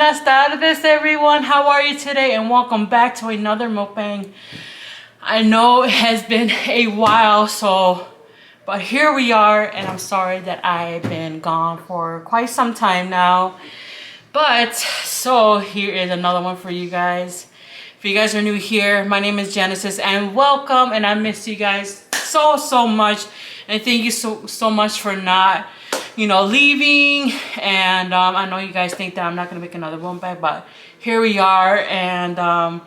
Buenas tardes, everyone. How are you today? And welcome back to another mukbang. I know it has been a while, but here we are, and I'm sorry that I've been gone for quite some time now. But so here is another one for you guys. If you guys are new here, my name is Genesis, and welcome. And I miss you guys so much, and thank you so much for not leaving. And I know you guys think that I'm not gonna make another one back, but here we are. And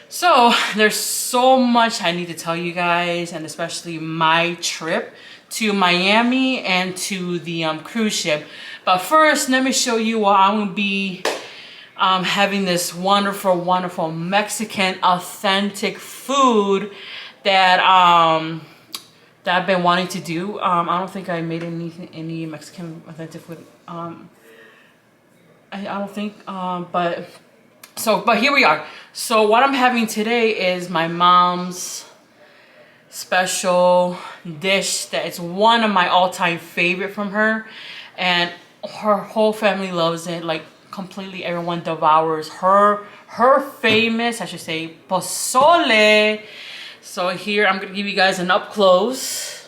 so there's so much I need to tell you guys, and especially my trip to Miami and to the cruise ship. But first, let me show you what I'm gonna be having this wonderful Mexican authentic food that that I've been wanting to do. I don't think I made any Mexican authentic food. I don't think. But here we are. So what I'm having today is my mom's special dish that is one of my all-time favorite from her, and her whole family loves it. Like completely, everyone devours her famous, I should say, pozole. So here I'm gonna give you guys an up close.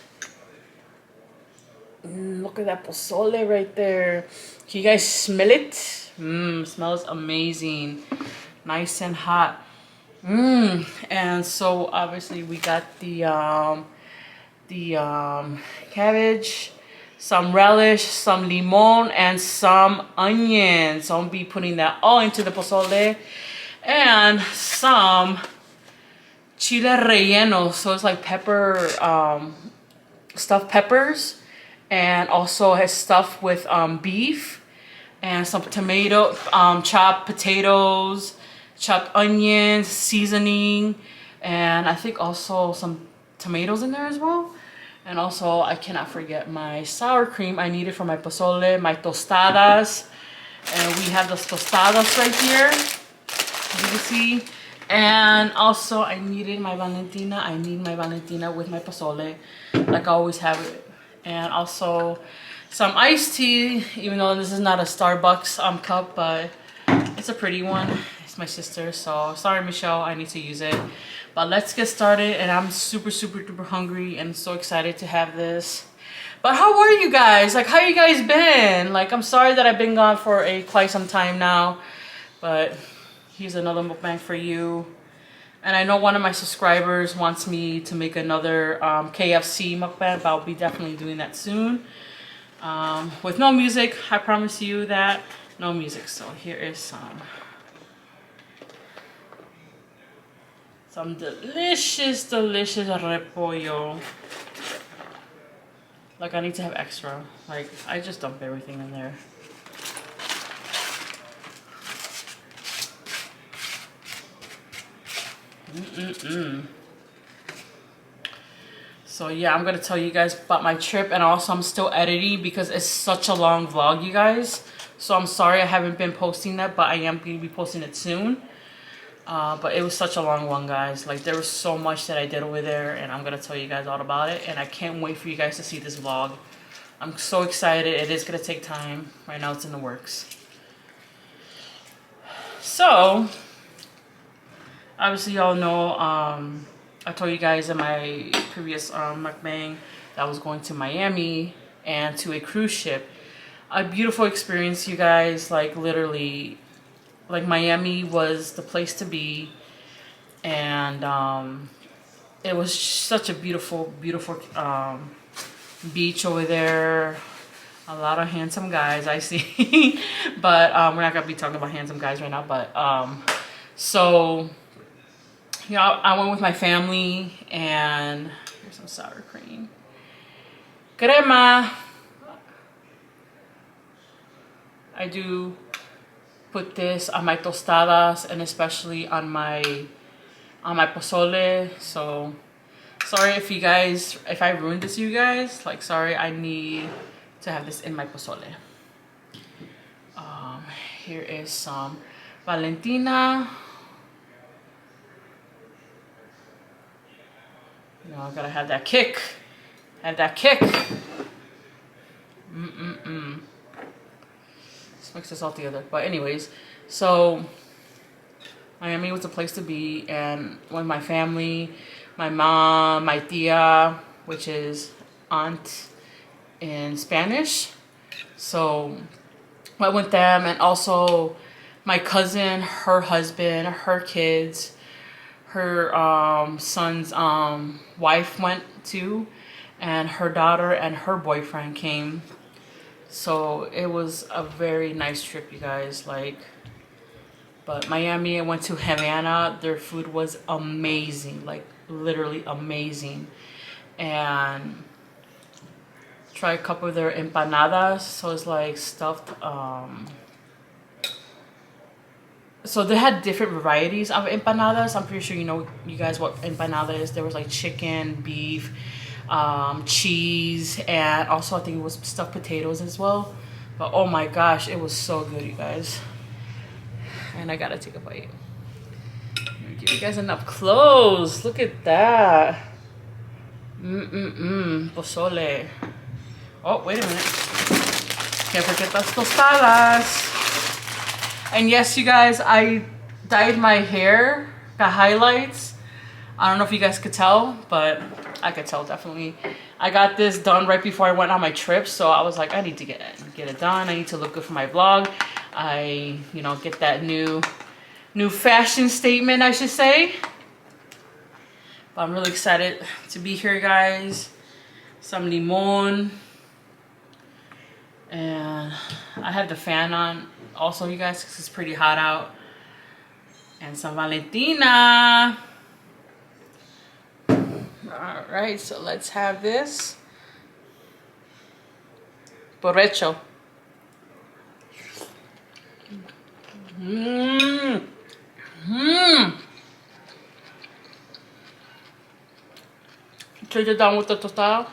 Look at that pozole right there. Can you guys smell it? Smells amazing. Nice and hot. And so obviously we got the cabbage, some relish, some limon, and some onions. So I'm gonna be putting that all into the pozole, and some Chile relleno. So it's like pepper, stuffed peppers, and also has stuffed with beef, and some tomato, chopped potatoes, chopped onions, seasoning, and I think also some tomatoes in there as well. And also I cannot forget my sour cream I needed for my pozole, my tostadas. And we have those tostadas right here, as you can see. And also I needed my Valentina. I need my Valentina with my pozole, like I always have it. And also some iced tea, even though this is not a Starbucks cup, but it's a pretty one. It's my sister, so sorry Michelle, I need to use it. But let's get started, and I'm super duper hungry and so excited to have this. But how are you guys? Like, how you guys been? Like, I'm sorry that I've been gone for quite some time now, but here's another mukbang for you. And I know one of my subscribers wants me to make another KFC mukbang, but I'll be definitely doing that soon. With no music, I promise you that. No music. So here is some delicious repollo. Like, I need to have extra. Like, I just dump everything in there. So yeah, I'm gonna tell you guys about my trip, and also I'm still editing because it's such a long vlog, you guys. So I'm sorry I haven't been posting that, but I am gonna be posting it soon. But it was such a long one, guys. Like, there was so much that I did over there, and I'm gonna tell you guys all about it. And I can't wait for you guys to see this vlog. I'm so excited. It is gonna take time. Right now it's in the works. So obviously y'all know, I told you guys in my previous mukbang that I was going to Miami and to a cruise ship. A beautiful experience, you guys. Like, literally, like, Miami was the place to be, and it was such a beautiful beach over there. A lot of handsome guys I see. But we're not gonna be talking about handsome guys right now. But so I went with my family, and here's some sour cream. Crema. I do put this on my tostadas, and especially on my pozole. So sorry if I ruined this, you guys. Like, sorry, I need to have this in my pozole. Here is some Valentina. I gotta have that kick. Let's mix this all together. But anyways, So Miami was a place to be, and with my family, my mom, my tia, which is aunt in Spanish. So I went with them, and also my cousin, her husband, her kids, her son's wife went too, and her daughter and her boyfriend came. So it was a very nice trip, you guys. Like, but Miami, I went to Havana. Their food was amazing, like literally amazing. And try a couple of their empanadas. So it's like stuffed. So they had different varieties of empanadas. I'm pretty sure you guys what empanada is. There was like chicken, beef, cheese, and also I think it was stuffed potatoes as well. But oh my gosh, it was so good, you guys. And I gotta take a bite. Give you guys an up close. Look at that. Pozole. Oh, wait a minute. Can't forget those tostadas. And yes, you guys, I dyed my hair. Got highlights. I don't know if you guys could tell, but I could tell definitely. I got this done right before I went on my trip, so I was like, I need to get it done. I need to look good for my vlog. I, get that new fashion statement, I should say. But I'm really excited to be here, guys. Some limon. And I have the fan on also, you guys, because it's pretty hot out. And some Valentina. All right, so let's have this. Borracho. Take it down with the tostada.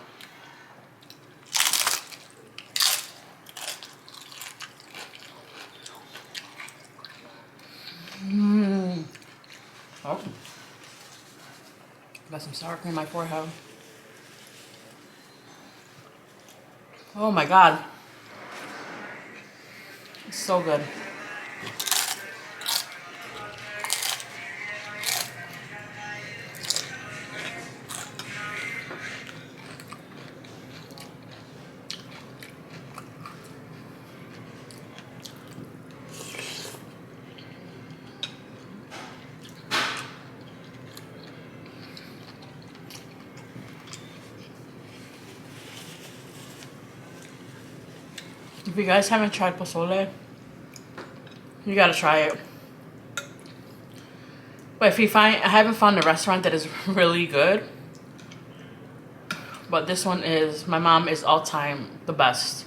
Oh. Got some sour cream in my forehead. Oh my God. It's so good. If you guys haven't tried pozole, you gotta try it. But if I haven't found a restaurant that is really good. But this one is, my mom is all time the best.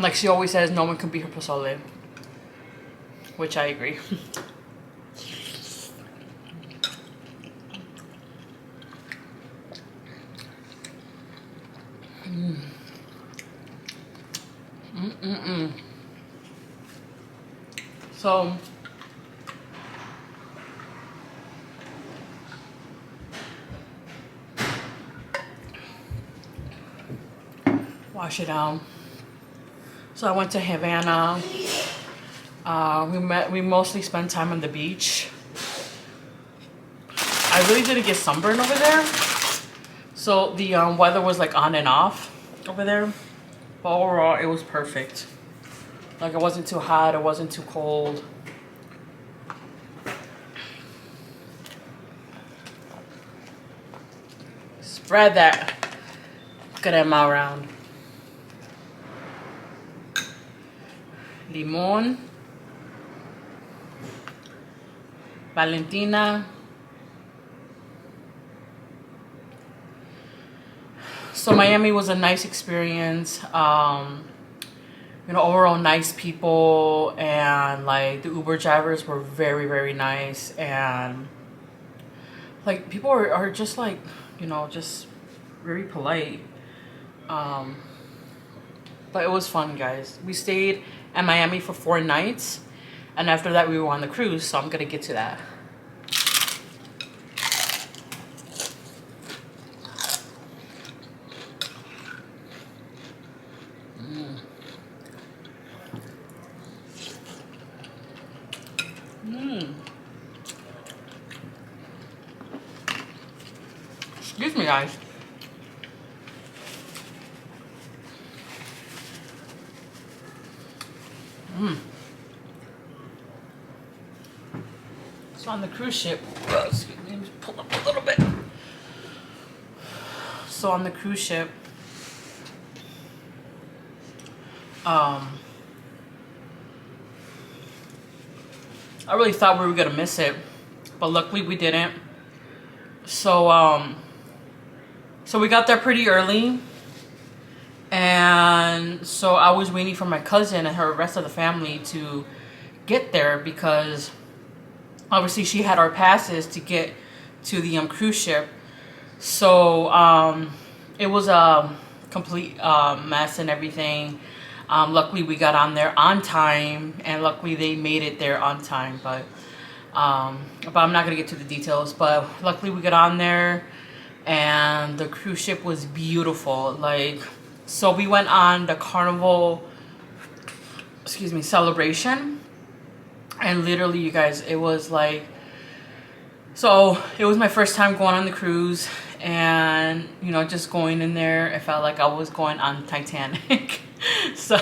Like she always says, no one can beat her pozole. Which I agree. So wash it down. So I went to Havana. We mostly spent time on the beach. I really didn't get sunburned over there. So the weather was like on and off over there. But overall, it was perfect. Like it wasn't too hot, it wasn't too cold. Spread that crema around. Limon. Valentina. So Miami was a nice experience. Overall nice people, and like the Uber drivers were very, very nice, and like people are just like, just very polite. But it was fun, guys. We stayed in Miami for 4 nights, and after that we were on the cruise, so I'm gonna get to that. Mm. Excuse me, guys. Mm. So on the cruise ship, excuse me, let me pull up a little bit. So on the cruise ship, I really thought we were gonna miss it, but luckily we didn't. So so we got there pretty early, and so I was waiting for my cousin and her rest of the family to get there because obviously she had our passes to get to the cruise ship. So it was a complete mess and everything. Luckily we got on there on time, and luckily they made it there on time. But I'm not gonna get to the details. But luckily we got on there, and the cruise ship was beautiful. Like, so we went on the carnival, excuse me, celebration, and literally, you guys, it was like, so it was my first time going on the cruise, and you know, just going in there, it felt like I was going on Titanic. So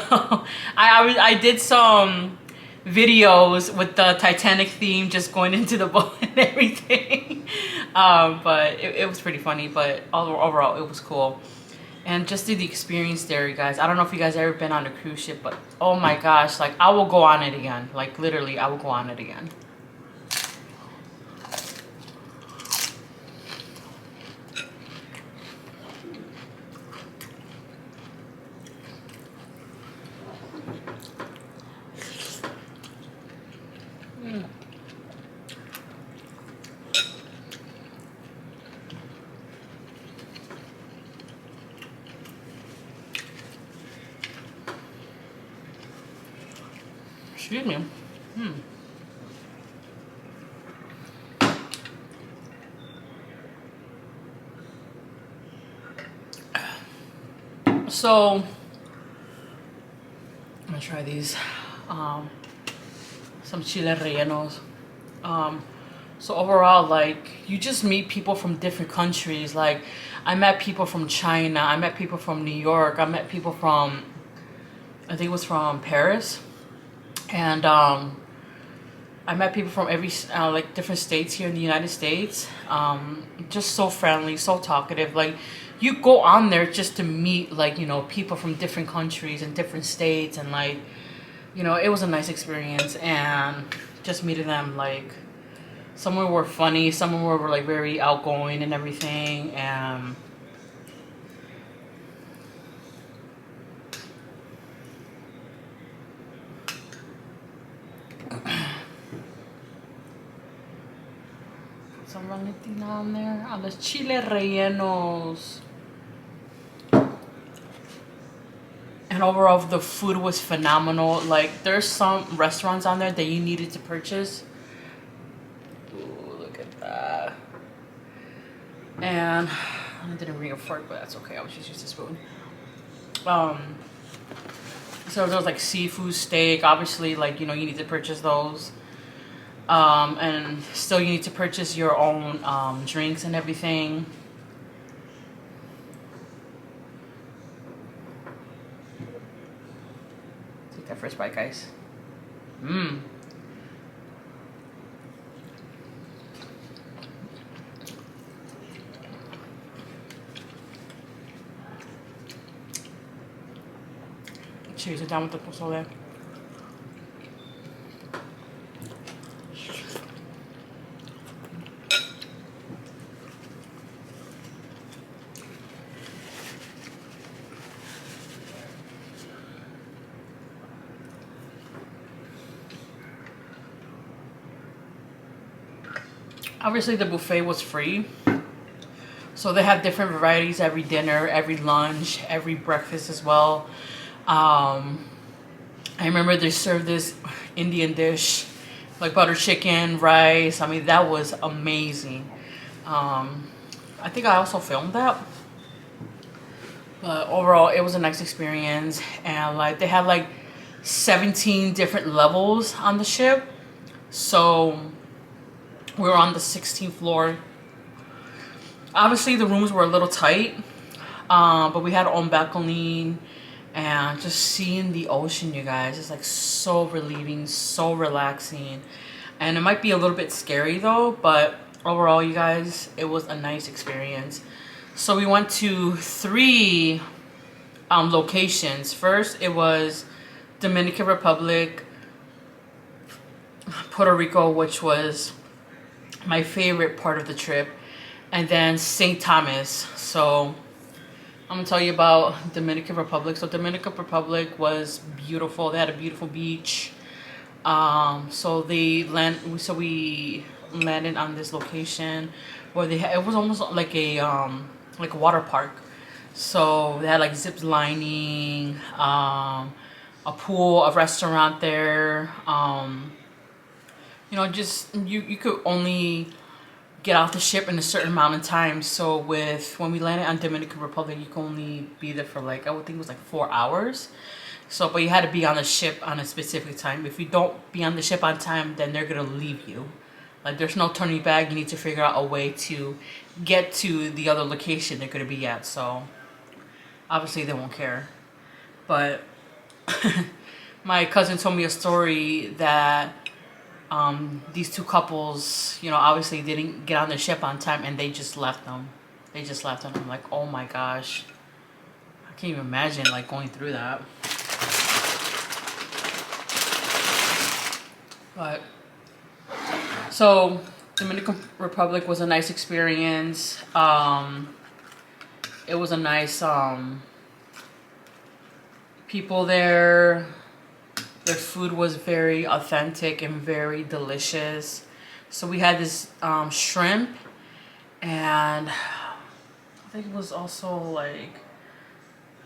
I did some videos with the Titanic theme, just going into the boat and everything. But it was pretty funny, but overall it was cool. And just do the experience there, you guys. I don't know if you guys ever been on a cruise ship, but oh my gosh, like I will go on it again. Like literally, I will go on it again. Excuse me. So I'm gonna try these. Some Chile rellenos. So overall, like, you just meet people from different countries. Like, I met people from China. I met people from New York. I met people from, I think it was from Paris. And I met people from every like different states here in the United States. Just so friendly, so talkative. Like, you go on there just to meet, like, you know, people from different countries and different states, and like, you know, it was a nice experience. And just meeting them, like, some were funny, some were like very outgoing and everything. And some Valentina on there. On the Chile rellenos. And overall, the food was phenomenal. Like, there's some restaurants on there that you needed to purchase. Ooh, look at that. And I didn't bring a fork, but that's okay. I was just using a spoon. So there was like seafood, steak. Obviously, like, you know, you need to purchase those. And still you need to purchase your own drinks and everything. Take that first bite, guys. Cheers it down with the pozole. Obviously the buffet was free, so they have different varieties every dinner, every lunch, every breakfast as well. I remember they served this Indian dish, like butter chicken, rice. I mean, that was amazing. I think I also filmed that. But overall, it was a nice experience. And like, they had like 17 different levels on the ship. So we were on the 16th floor. Obviously the rooms were a little tight, but we had our own balcony, and just seeing the ocean, you guys, is like so relieving, so relaxing. And it might be a little bit scary though, but overall, you guys, it was a nice experience. So we went to 3 locations. First, it was Dominican Republic, Puerto Rico, which was my favorite part of the trip, and then St. Thomas. So I'm gonna tell you about Dominican Republic. So Dominican Republic was beautiful. They had a beautiful beach. So we landed on this location where it was almost like a water park. So they had like zip lining, a pool, a restaurant there. You know, just you could only get off the ship in a certain amount of time. So when we landed on Dominican Republic, you could only be there for like, I would think it was like 4 hours. So, but you had to be on the ship on a specific time. If you don't be on the ship on time, then they're gonna leave you. Like, there's no turning back. You need to figure out a way to get to the other location they're gonna be at. So obviously they won't care. But my cousin told me a story that these 2 couples, you know, obviously didn't get on the ship on time, and they just left them. They just left them. I'm like, oh my gosh, I can't even imagine like going through that. But so Dominican Republic was a nice experience. It was a nice people there. Their food was very authentic and very delicious. So we had this shrimp, and I think it was also like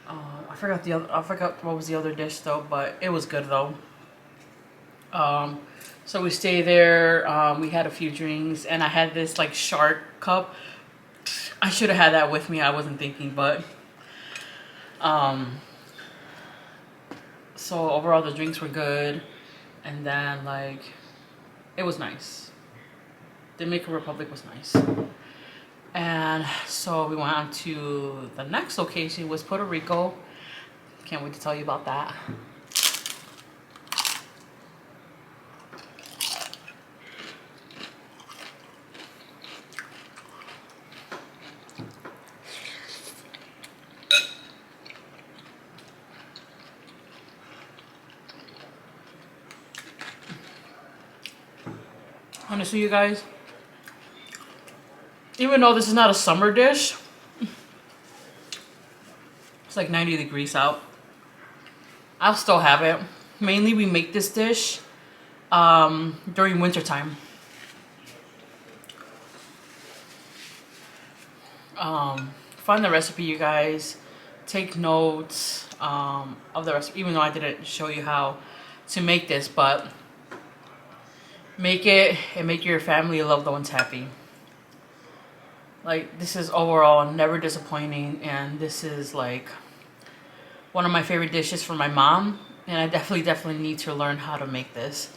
I forgot what was the other dish though, but it was good though. So we stayed there. We had a few drinks, and I had this like shark cup. I should have had that with me. I wasn't thinking, but so overall the drinks were good, and then like it was nice. Dominican Republic was nice. And so we went on to the next location, was Puerto Rico. Can't wait to tell you about that. Honestly, you guys, even though this is not a summer dish, it's like 90 degrees out, I'll still have it. Mainly we make this dish during winter time. Find the recipe, you guys. Take notes of the recipe, even though I didn't show you how to make this, but make it and make your family and loved ones happy. Like, this is overall never disappointing, and this is like one of my favorite dishes for my mom, and I definitely need to learn how to make this.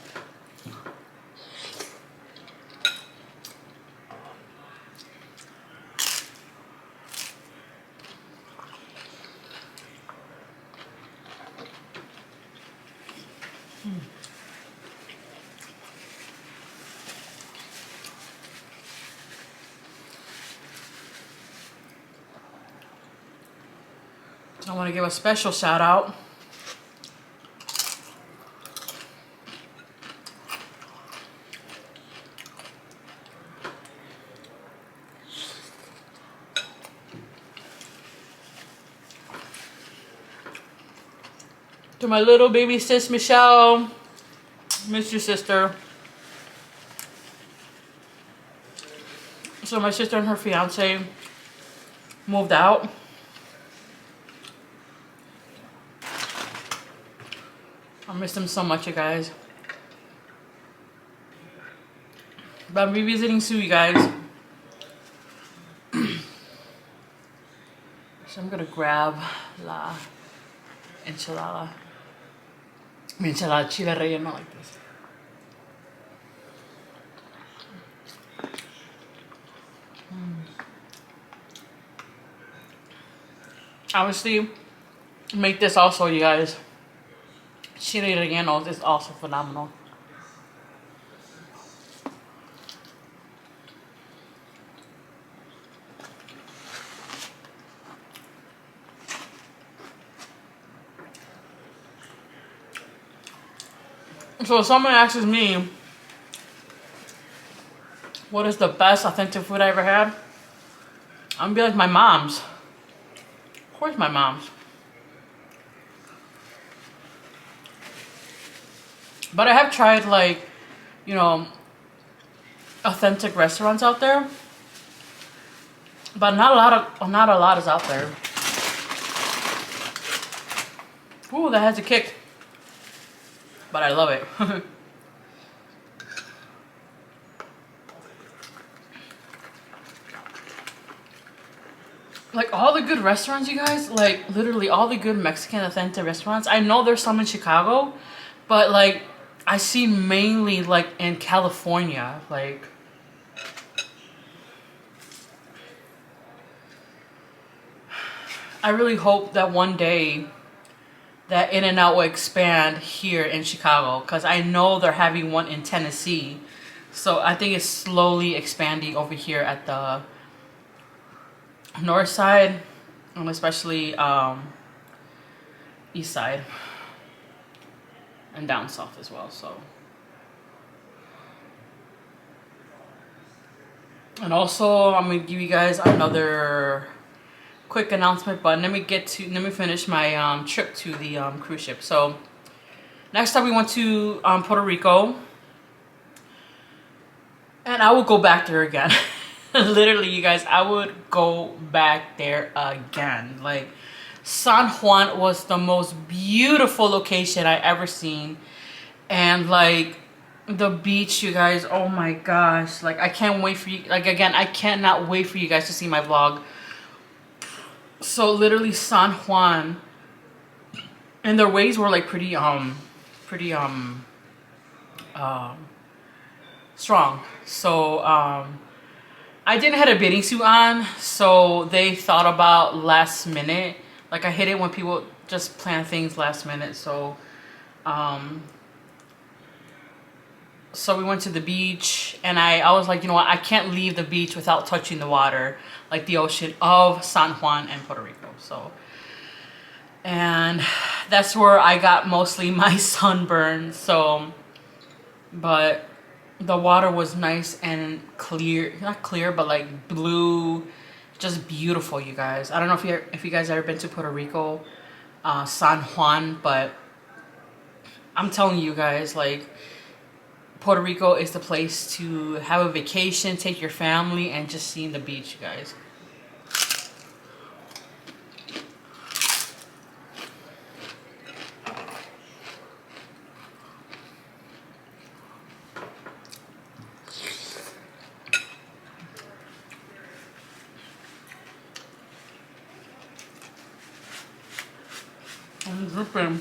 I want to give a special shout out to my little baby sis Michelle. Miss your sister. So my sister and her fiance moved out. I miss them so much, you guys. But I'm revisiting soon, you guys. So I'm gonna grab la enchilada. Mi enchilada chile relleno like this. Obviously, make this also, you guys. Chile relleno is also phenomenal. So if someone asks me, what is the best authentic food I ever had? I'm gonna be like, my mom's. Of course my mom's. But I have tried, like, you know, authentic restaurants out there. But not a lot is out there. Ooh, that has a kick. But I love it. Like, all the good restaurants, you guys, like, literally all the good Mexican authentic restaurants. I know there's some in Chicago, but, like, I see mainly, like, in California. Like, I really hope that one day that In-N-Out will expand here in Chicago, because I know they're having one in Tennessee. So I think it's slowly expanding over here at the north side, and especially east side and down south as well. So, and also I'm gonna give you guys another quick announcement, but let me finish my trip to the cruise ship. So next time we went to Puerto Rico, and I will go back there again. Literally, you guys, I would go back there again. Like, San Juan was the most beautiful location I ever seen. And, like, the beach, you guys, oh my gosh. Like, I can't wait for you. Like, again, I cannot wait for you guys to see my vlog. So, literally, San Juan. And their waves were, like, pretty strong. So, I didn't have a bathing suit on, so they thought about last minute. Like, I hate it when people just plan things last minute. So, so we went to the beach, and I was like, you know what, I can't leave the beach without touching the water, like the ocean of San Juan and Puerto Rico. So, and that's where I got mostly my sunburn. So, but the water was nice and clear, not clear, but like blue, just beautiful, you guys. I don't know if you guys ever been to Puerto Rico, San Juan, but I'm telling you guys, like, Puerto Rico is the place to have a vacation, take your family, and just seeing the beach, you guys. I'm dripping.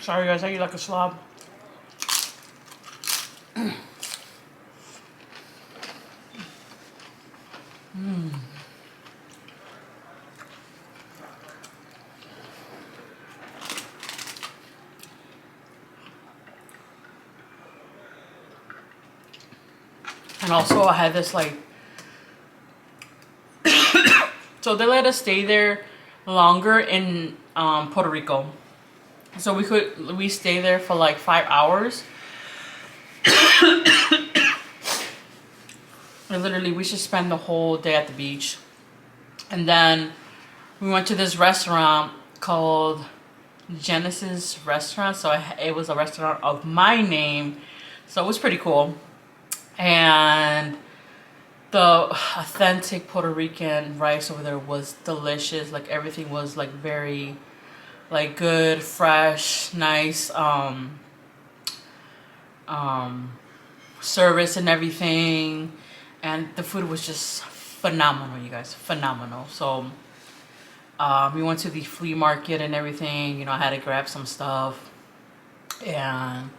Sorry guys, I eat like a slob. And also I had this, like, so they let us stay there longer in Puerto Rico. So we stay there for like 5 hours. And literally we should spend the whole day at the beach. And then we went to this restaurant called Genesis Restaurant. So it was a restaurant of my name. So it was pretty cool. And the authentic Puerto Rican rice over there was delicious. Like everything was like very like good, fresh, nice service and everything. And the food was just phenomenal, you guys, phenomenal. So we went to the flea market and everything. You know, I had to grab some stuff, and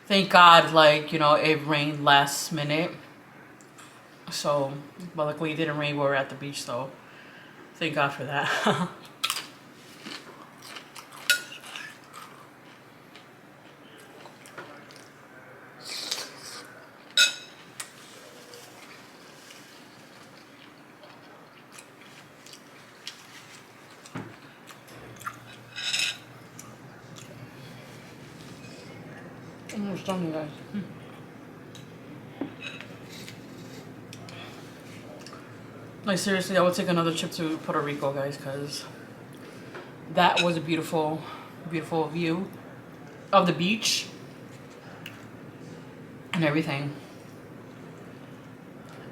thank God, like, you know, it rained last minute. So, but luckily it didn't rain while we were at the beach, so thank God for that. Almost done, you guys. Like seriously, I would take another trip to Puerto Rico, guys, because that was a beautiful, beautiful view of the beach and everything.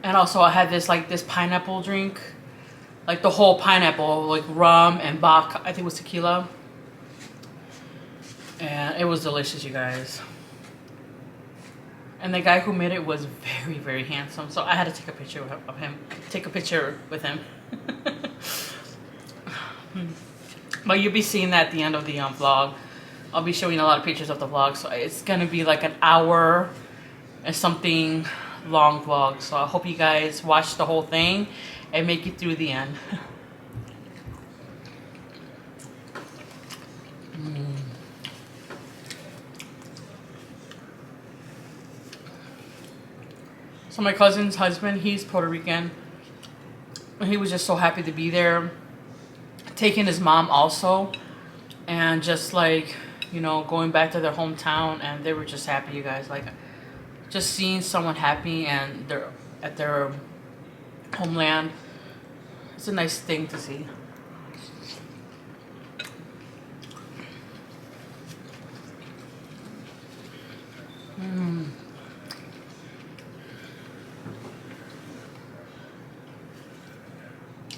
And also I had this like this pineapple drink, like the whole pineapple, like rum and Bach, I think it was tequila. And it was delicious, you guys. And the guy who made it was very, very handsome. So I had to take a picture of him. Take a picture with him. But you'll be seeing that at the end of the vlog. I'll be showing a lot of pictures of the vlog. So it's going to be like an hour and something long vlog. So I hope you guys watch the whole thing and make it through the end. So my cousin's husband, he's Puerto Rican. He was just so happy to be there. Taking his mom also. And just like, you know, going back to their hometown. And they were just happy, you guys. Like, just seeing someone happy and they're at their homeland. It's a nice thing to see.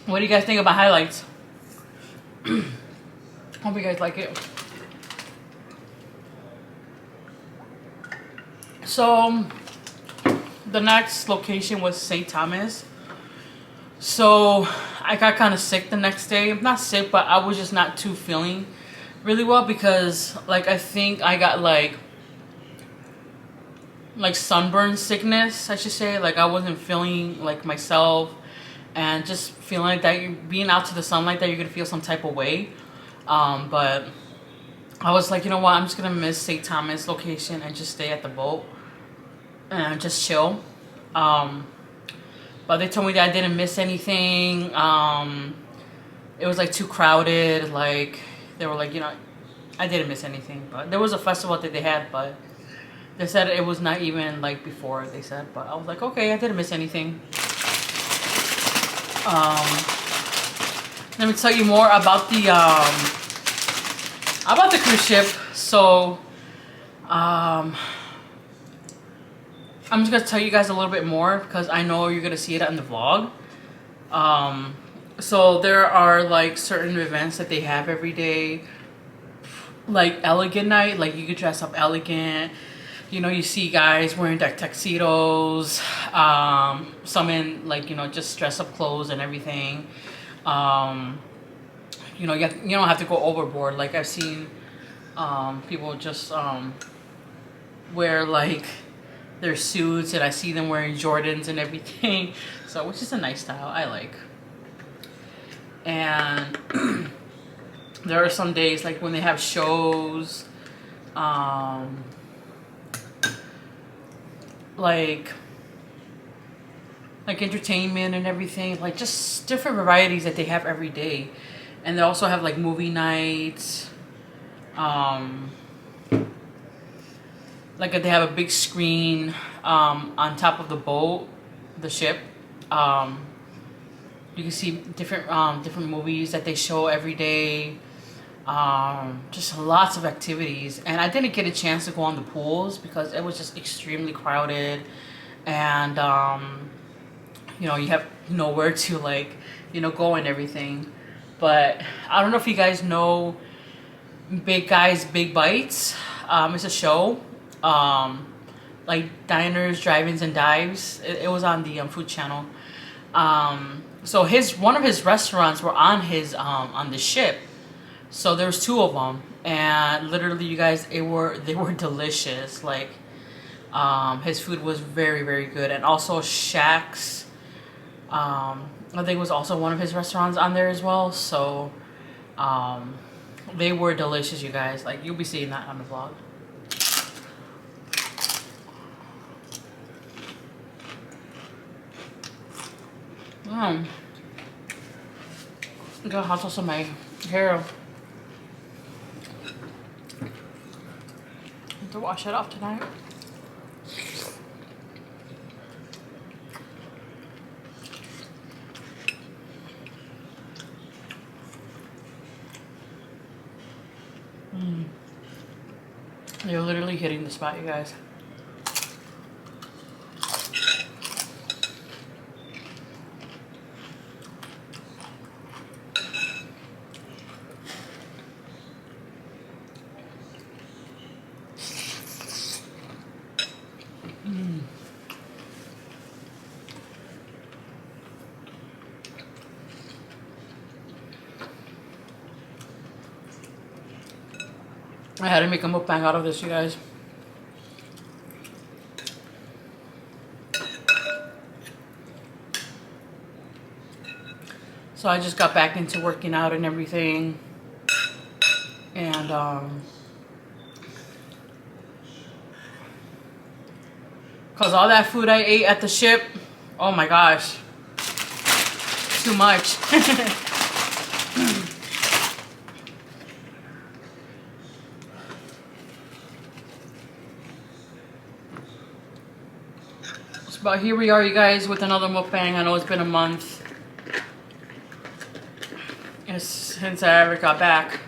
What do you guys think about highlights? Hope you guys like it. So the next location was St. Thomas. So I got kind of sick the next day. Not sick, but I was just not too feeling really well because like I think I got like sunburn sickness, I should say. Like I wasn't feeling like myself. And just feeling like that you're being out to the sunlight that you're gonna feel some type of way. But I was like, you know what, I'm just gonna miss St. Thomas location and just stay at the boat and just chill. But they told me that I didn't miss anything. It was like too crowded. Like they were like, you know, I didn't miss anything. But there was a festival that they had, but they said it was not even like before, they said. But I was like, okay, I didn't miss anything. Let me tell you more about the cruise ship. So I'm just gonna tell you guys a little bit more because I know you're gonna see it in the vlog. So there are like certain events that they have every day, like elegant night. Like you could dress up elegant. You know, you see guys wearing like tuxedos, some in like, you know, just dress up clothes and everything. You know, you don't have to go overboard. Like I've seen people just wear like their suits, and I see them wearing Jordans and everything. So, which is a nice style, I like. And there are some days like when they have shows, like entertainment and everything, like just different varieties that they have every day. And they also have like movie nights, like they have a big screen on top of the boat, the ship. You can see different movies that they show every day. Just lots of activities, and I didn't get a chance to go on the pools because it was just extremely crowded, and you know, you have nowhere to like, you know, go and everything. But I don't know if you guys know Big Guys Big Bites. It's a show, like diners, drive-ins, and dives. It was on the Food Channel. So one of his restaurants were on his on the ship. So there was two of them, and literally, you guys, they were delicious. Like, his food was very, very good, and also Shaq's, I think, was also one of his restaurants on there as well. So, they were delicious, you guys. Like, you'll be seeing that on the vlog. Got hot sauce on my hair. To wash it off tonight. You're literally hitting the spot, you guys. I had to make a mukbang out of this, you guys. So I just got back into working out and everything. And cause all that food I ate at the ship, oh my gosh, too much. But here we are, you guys, with another mukbang. I know it's been a month since I ever got back.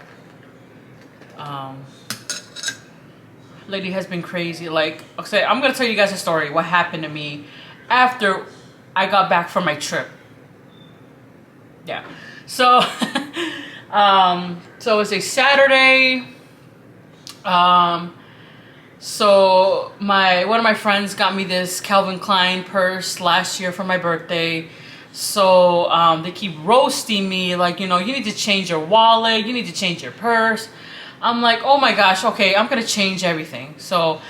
Lady has been crazy. Like, okay, I'm gonna tell you guys a story. What happened to me after I got back from my trip? Yeah. So, so it was a Saturday. So one of my friends got me this Calvin Klein purse last year for my birthday. So they keep roasting me, like, you know, you need to change your wallet, you need to change your purse. I'm like, oh my gosh, okay, I'm gonna change everything. So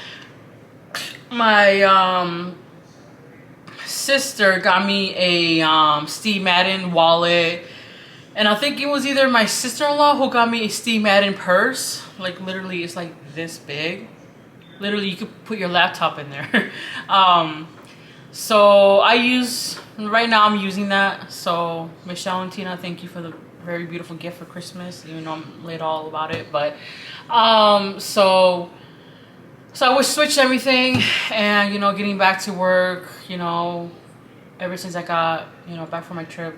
my sister got me a Steve Madden wallet, and I think it was either my sister-in-law who got me a Steve Madden purse. Like, literally, it's like this big. Literally, you could put your laptop in there. So right now I'm using that. So Miss Valentina, thank you for the very beautiful gift for Christmas, even though I'm late all about it. But so I would switch everything, and, you know, getting back to work, you know, ever since I got, you know, back from my trip.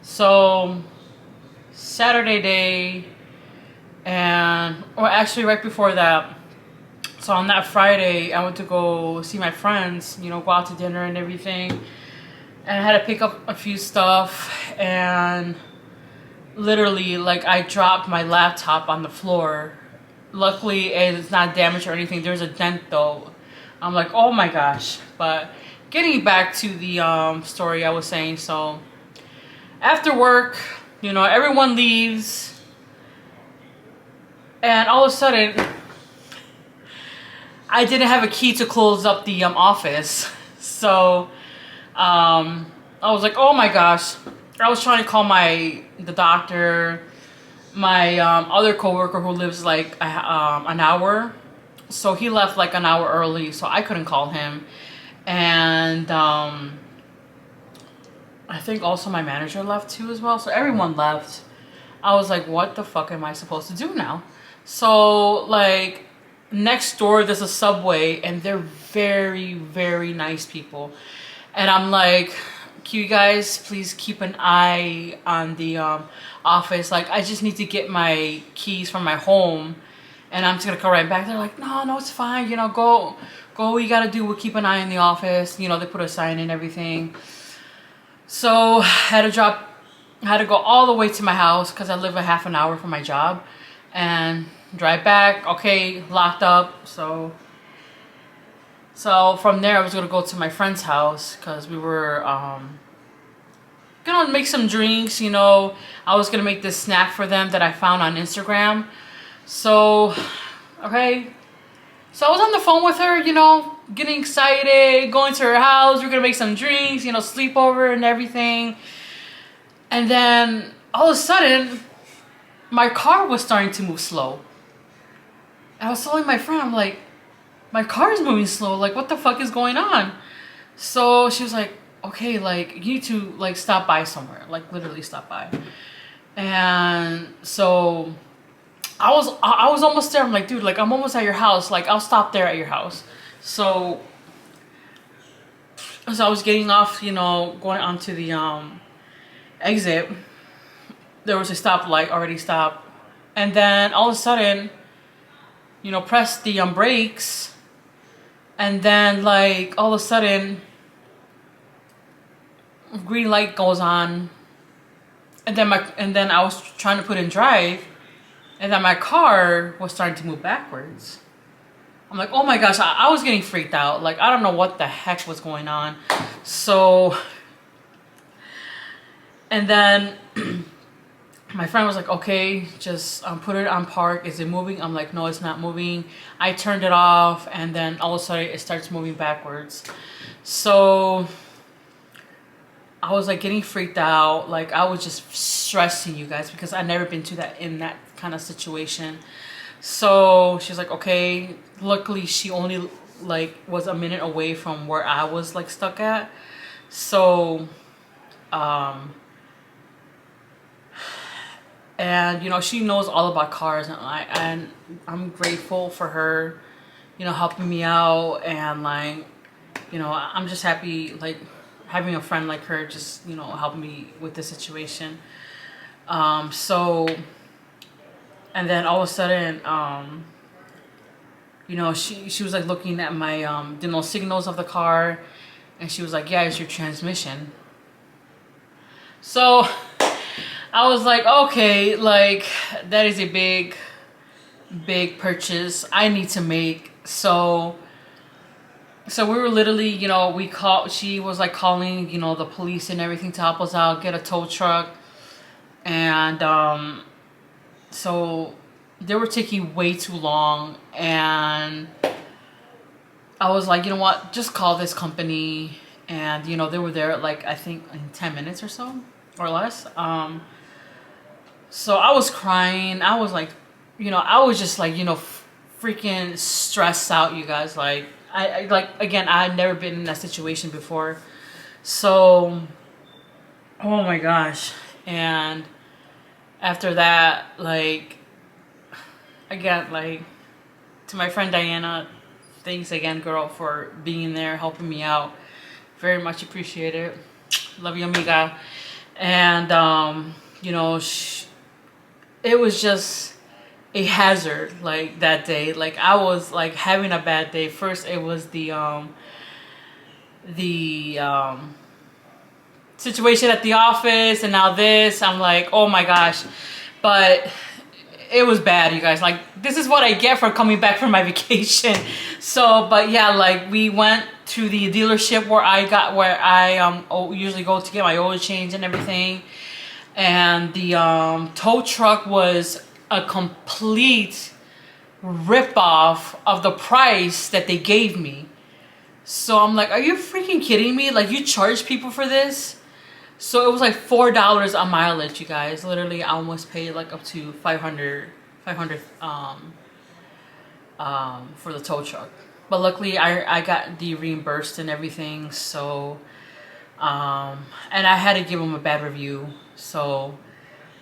So Saturday day, or actually right before that, so on that Friday, I went to go see my friends, you know, go out to dinner and everything. And I had to pick up a few stuff, and literally, like, I dropped my laptop on the floor. Luckily, it's not damaged or anything. There's a dent though. I'm like, oh my gosh. But getting back to the story I was saying, so after work, you know, everyone leaves, and all of a sudden, I didn't have a key to close up the office. So I was like, oh my gosh. I was trying to call the doctor, my other coworker who lives like an hour. So he left like an hour early, so I couldn't call him. And I think also my manager left too as well. So everyone left. I was like, what the fuck am I supposed to do now? So, like, next door there's a Subway, and they're very, very nice people. And I'm like you guys please keep an eye on the office. Like, I just need to get my keys from my home, and I'm just gonna go right back. They're like, no, it's fine. You know, go. What you gotta do. We'll keep an eye on the office. You know, they put a sign and everything. So I had to go all the way to my house because I live a half an hour from my job, and drive back. Okay, locked up. So from there I was gonna go to my friend's house because we were gonna make some drinks. You know, I was gonna make this snack for them that I found on Instagram. So okay, so I was on the phone with her, you know, getting excited, going to her house. We're gonna make some drinks, you know, sleepover and everything. And then all of a sudden, my car was starting to move slow. And I was telling my friend, I'm like, my car is moving slow. Like, what the fuck is going on? So she was like, okay, like, you need to, like, stop by somewhere. Like, literally stop by. And so I was almost there. I'm like, dude, like, I'm almost at your house. Like, I'll stop there at your house. So I was getting off, you know, going onto the exit. There was a stoplight already stopped. And then all of a sudden, you know, press the brakes. And then, like, all of a sudden, green light goes on. And then I was trying to put in drive. And then my car was starting to move backwards. I'm like, oh my gosh, I was getting freaked out. Like, I don't know what the heck was going on. So, and then my friend was like, okay, just put it on park. Is it moving? I'm like, no, it's not moving. I turned it off, and then all of a sudden it starts moving backwards. So I was like getting freaked out. Like, I was just stressing, you guys, because I've never been in that kind of situation. So she's like, okay. Luckily, she only like was a minute away from where I was like stuck at. So, and you know, she knows all about cars, and I'm grateful for her, you know, helping me out, and like, you know, I'm just happy like having a friend like her just, you know, help me with the situation. So, and then all of a sudden, you know, she was like looking at my you know, signals of the car, and she was like, yeah, it's your transmission. So I was like, okay, like, that is a big purchase I need to make. So we were literally, you know, she was like calling, you know, the police and everything to help us out, get a tow truck. And so they were taking way too long, and I was like, you know what, just call this company. And you know, they were there like, I think in 10 minutes or so, or less. So I was crying. I was like, you know, I was just like, you know, freaking stressed out, you guys. Like, I like, again, I had never been in that situation before. So, oh my gosh. And after that, like, again, like, to my friend Diana, thanks again, girl, for being there, helping me out. Very much appreciate it. Love you, amiga. And, you know, it was just a hazard, like, that day. Like, I was like having a bad day. First it was the situation at the office, and now this. I'm like, oh my gosh. But it was bad, you guys. Like, this is what I get for coming back from my vacation. So, but yeah, like, we went to the dealership where I usually go to get my oil change and everything. And the tow truck was a complete rip-off of the price that they gave me. So I'm like, are you freaking kidding me? Like, you charge people for this? So it was like $4 a mileage, you guys. Literally, I almost paid like up to 500 for the tow truck. But luckily, I got the reimbursed and everything. So, and I had to give them a bad review. So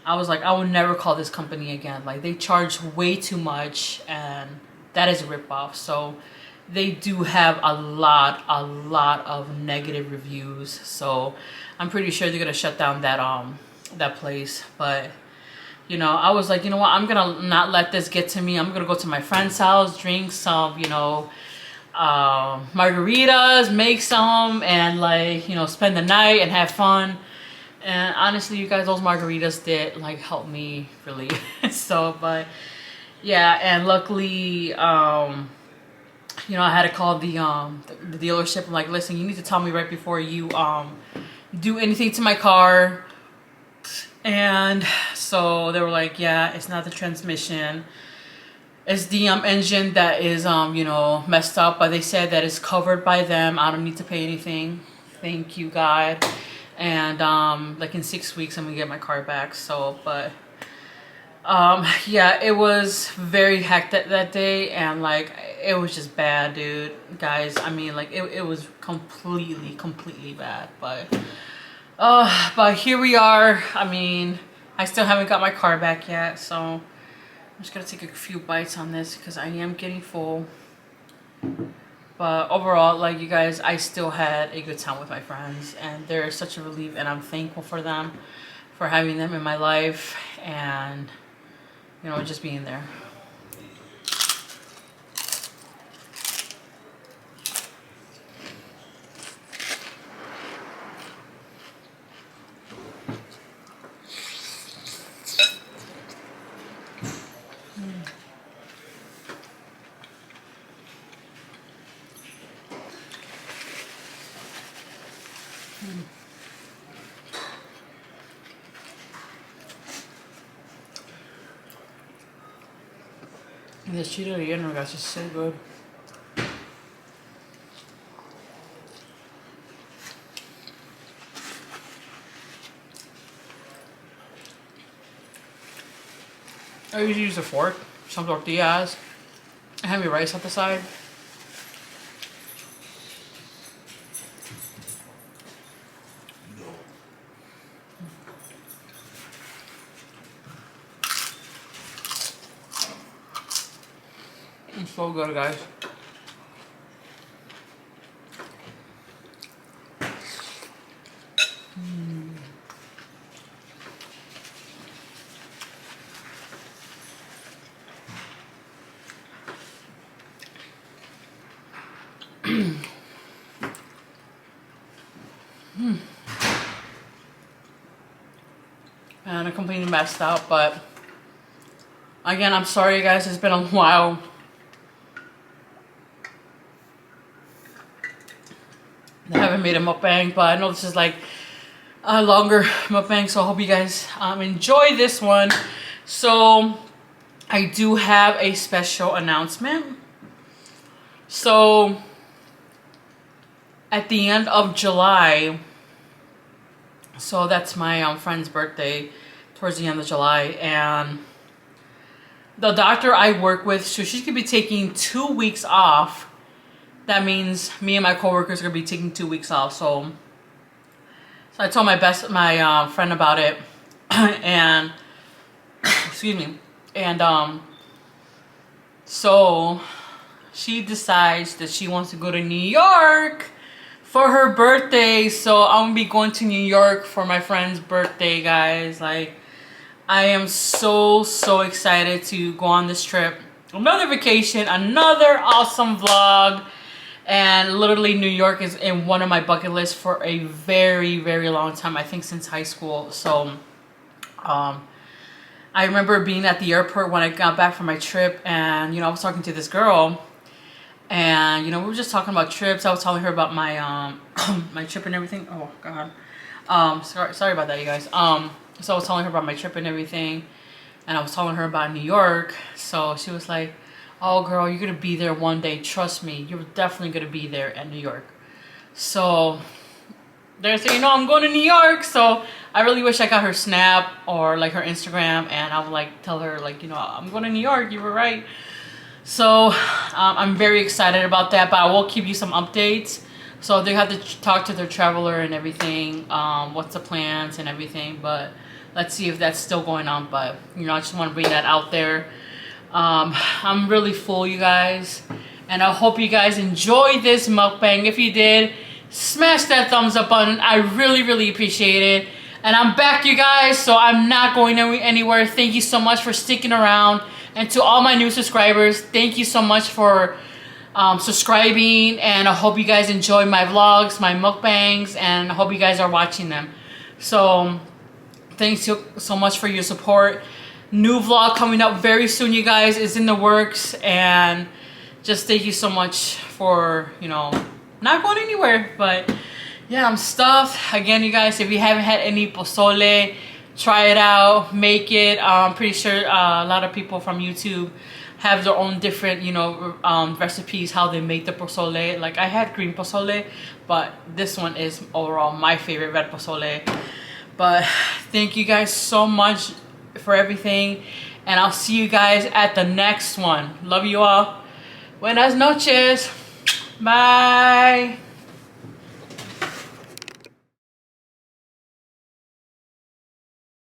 I was like, I will never call this company again. Like, they charge way too much, and that is a ripoff. So they do have a lot of negative reviews. So I'm pretty sure they're gonna shut down that place. But you know, I was like, you know what, I'm gonna not let this get to me. I'm gonna go to my friend's house, drink some, you know, margaritas, make some, and like, you know, spend the night and have fun. And honestly, you guys, those margaritas did like help me really. So, but yeah, and luckily, you know, I had to call the dealership. I'm like, listen, you need to tell me right before you do anything to my car. And so they were like, yeah, it's not the transmission, it's the engine that is you know, messed up. But they said that it's covered by them. I don't need to pay anything. Thank you, God. And like in 6 weeks I'm gonna get my car back. So, but yeah, it was very hectic that day, and like it was just bad, dude, guys. I mean, like it was completely bad. But here we are. I mean, I still haven't got my car back yet, so I'm just gonna take a few bites on this because I am getting full. But overall, like you guys, I still had a good time with my friends, and they're such a relief, and I'm thankful for them, for having them in my life, and you know, just being there. And this chile relleno, guys, is so good. I usually use a fork, some tortillas, and have your rice at the side. It's so good, guys. And I completely messed up, but again, I'm sorry, guys. It's been a while. I haven't made a mukbang, but I know this is like a longer mukbang, so I hope you guys enjoy this one. So I do have a special announcement. So at the end of July, so that's my friend's birthday, towards the end of July, and the doctor I work with, so she's gonna be taking 2 weeks off. That means me and my coworkers are gonna be taking 2 weeks off. So I told my friend about it, and excuse me, and so she decides that she wants to go to New York for her birthday. So I'm gonna be going to New York for my friend's birthday, guys. Like, I am so excited to go on this trip. Another vacation, another awesome vlog. And literally New York is in one of my bucket lists for a very long time. I think since high school. So I remember being at the airport when I got back from my trip, and you know, I was talking to this girl, and you know, we were just talking about trips. I was telling her about my my trip and everything. Oh God. Sorry about that, you guys. So I was telling her about my trip and everything, and I was telling her about New York. So she was like, oh girl, you're gonna be there one day, trust me, you're definitely gonna be there at New York. So there's, you know, I'm going to New York. So I really wish I got her Snap or like her Instagram, and I would like tell her, like, you know, I'm going to New York, you were right. So I'm very excited about that, but I will keep you some updates. So they have to talk to their traveler and everything, what's the plans and everything, but let's see if that's still going on. But you know, I just want to bring that out there. I'm really full, you guys, And I hope you guys enjoyed this mukbang. If you did, smash that thumbs up button. I really appreciate it. And I'm back, you guys, so I'm not going anywhere. Thank you so much for sticking around. And to all my new subscribers, thank you so much for subscribing. And I hope you guys enjoy my vlogs, my mukbangs, and I hope you guys are watching them. So thanks so much for your support. New vlog coming up very soon, you guys. It's in the works. And just thank you so much for, you know, not going anywhere. But yeah, I'm stuffed. Again, you guys, if you haven't had any pozole, try it out, make it. I'm pretty sure a lot of people from YouTube have their own different, you know, recipes, how they make the pozole. Like, I had green pozole, but this one is overall my favorite, red pozole. But thank you guys so much for everything, and I'll see you guys at the next one. Love you all. Buenas noches. Bye.